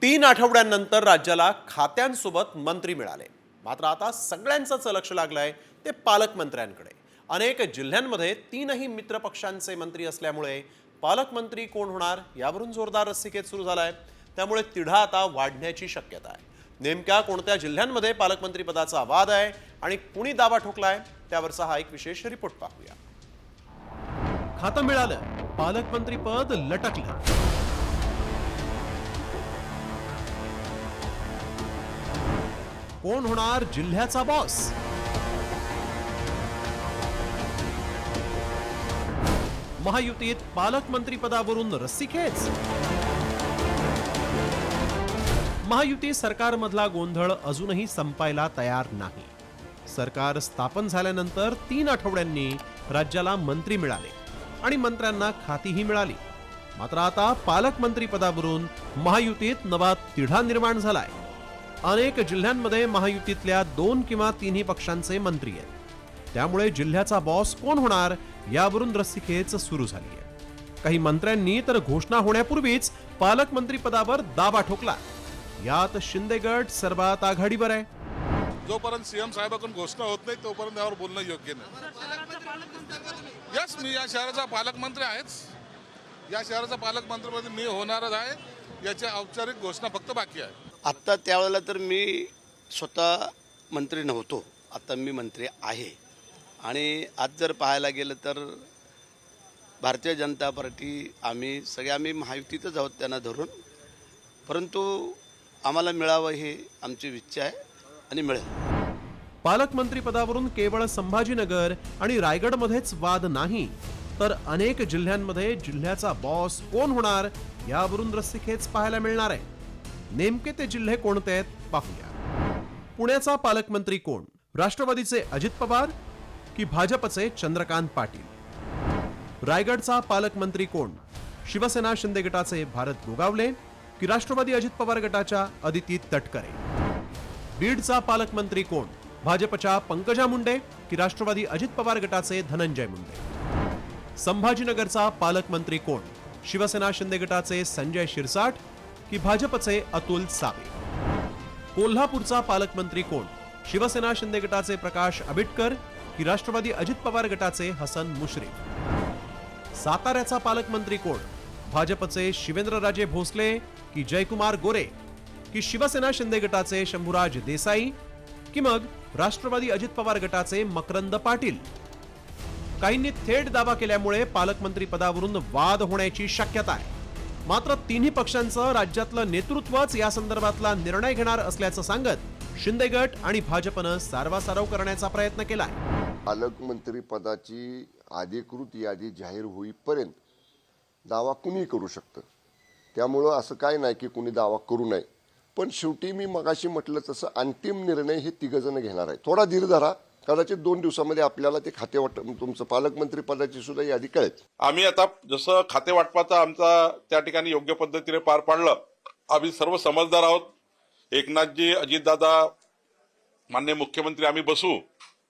3 आठवड्यांनंतर राज्याला खात्यांसोबत मंत्री मिळाले. मात्र आता सगळ्यांचंच लक्ष लागलंय ते पालकमंत्र्यांकडे. अनेक जिल्ह्यांमध्ये 3ही मित्र पक्षांचे मंत्री असल्यामुळे पालकमंत्री कोण होणार यावरून जोरदार रस्सीखेच सुरू झालाय. त्यामुळे तिढा आता वाढण्याची शक्यता आहे. नेमक्या कोणत्या जिल्ह्यांमध्ये पालकमंत्री पदाचा वाद आहे आणि कुणी दावा ठोकलाय त्यावरचा हा एक विशेष रिपोर्ट पाहूया. खातं मिळालं, पालकमंत्री पद लटकलं. कोण होणार जिल्ह्याचा बॉस? महायुतीत पालकमंत्री पदावरून रस्सीखेच. महायुती सरकारमधला गोंधळ अजूनही संपायला तयार नाही. सरकार स्थापन झाल्यानंतर 3 आठवड्यांनी राज्याला मंत्री मिळाले आणि मंत्र्यांना खातीही मिळाली. मात्र आता पालकमंत्री पदावरून महायुतीत नवा तिढा निर्माण झालाय. अनेक जिल्ह्यांमध्ये महायुतीतल्या 2 किंवा 3ही पक्षांचे मंत्री आहेत. त्यामुळे जिल्ह्याचा बॉस कोण होणार यावरून रस्सीखेच सुरू झाली आहे. काही मंत्र्यांनी तर घोषणा होण्यापूर्वीच पालकमंत्री पदावर दावा ठोकला. यात शिंदे गट सर्वात आघाडीवर आहे. जोपर्यंत सीएम साहेबांकडून घोषणा होत नाही तोपर्यंत यावर बोलणं योग्य नाही. यस, मी या शहराचा पालकमंत्री आहेच. या शहराचा पालकमंत्री मी होणारच आहे. याची औपचारिक घोषणा फक्त बाकी आहे. आत्ता त्यावेळेला तर मी स्वतः मंत्री नव्हतो. आता मी मंत्री आहे. आणि आज जर पाहायला गेलं तर भारतीय जनता पार्टी आम्ही महायुतीतच आहोत त्यांना धरून. परंतु आम्हाला मिळावं हे आमची इच्छा आहे आणि मिळेल. पालकमंत्री पदावरून केवळ संभाजीनगर आणि रायगडमध्येच वाद नाही तर अनेक जिल्ह्यांमध्ये जिल्ह्याचा बॉस कोण होणार यावरून रस्सीखेच पाहायला मिळणार आहे. नेमके ते जिल्हे कोणते आहेत पाहूया. पुण्याचा पालकमंत्री कोण? राष्ट्रवादीचे अजित पवार की भाजपचे चंद्रकांत पाटील? रायगडचा पालकमंत्री कोण? शिवसेना शिंदे गटाचे भारत गोगावले की राष्ट्रवादी अजित पवार गटाच्या अदिती तटकरे? बीडचा पालकमंत्री कोण? भाजपच्या पंकजा मुंडे की राष्ट्रवादी अजित पवार गटाचे धनंजय मुंडे? संभाजीनगरचा पालकमंत्री कोण? शिवसेना शिंदे गटाचे संजय शिरसाट की भाजपचे अतुल सावे? कोल्हापूरचा पालकमंत्री कोण? शिवसेना शिंदे गटाचे प्रकाश आबिटकर की राष्ट्रवादी अजित पवार गटाचे हसन मुश्रीफ? साताऱ्याचा पालकमंत्री कोण? भाजपचे शिवेंद्रराजे भोसले की जयकुमार गोरे की शिवसेना शिंदे गटाचे शंभूराज देसाई की मग राष्ट्रवादी अजित पवार गटाचे मकरंद पाटील? काहींनी थेट दावा केल्यामुळे पालकमंत्री पदावरून वाद होण्याची शक्यता आहे. मात्र 3ही पक्षांचं राज्यातलं नेतृत्वच या संदर्भातला निर्णय घेणार असल्याचं सांगत शिंदे गट आणि भाजपनं सारवासारव करण्याचा प्रयत्न केलाय. पालकमंत्री पदाची अधिकृत यादी जाहीर होईपर्यंत दावा कुणी करू शकतं. त्यामुळं असं काय नाही की कुणी दावा करू नये. पण शेवटी मी मगाशी म्हटलं तसं अंतिम निर्णय हे 3 जण घेणार आहे. थोडा धीर धरा. कदाचित 2 दिवसामध्ये आपल्याला ते खाते तुमचं पालकमंत्री पदाची सुद्धा यादी कळेल. आम्ही आता जसं खाते वाटपाचा आमचा त्या ठिकाणी योग्य पद्धतीने पार पाडलं. आम्ही सर्व समजदार आहोत. एकनाथजी, अजितदादा, माननीय मुख्यमंत्री आम्ही बसू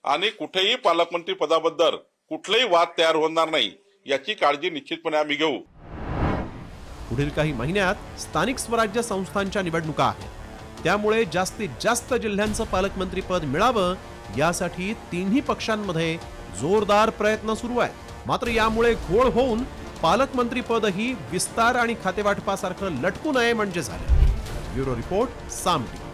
आणि कुठेही पालकमंत्री पदाबद्दल कुठलाही वाद तयार होणार नाही याची काळजी निश्चितपणे आम्ही घेऊ. पुढील काही महिन्यात स्थानिक स्वराज्य संस्थांच्या निवडणुका आहेत. त्यामुळे जास्तीत जास्त जिल्ह्यांचं पालकमंत्री पद मिळावं यासाठी 3ही पक्षांमध्ये जोरदार प्रयत्न सुरू आहेत. मात्र यामुळे घोळ होऊन पालकमंत्री पदही विस्तार आणि खातेवाटपासारखं लटकू नये म्हणजे झालं. ब्युरो रिपोर्ट, साम टीव्ही.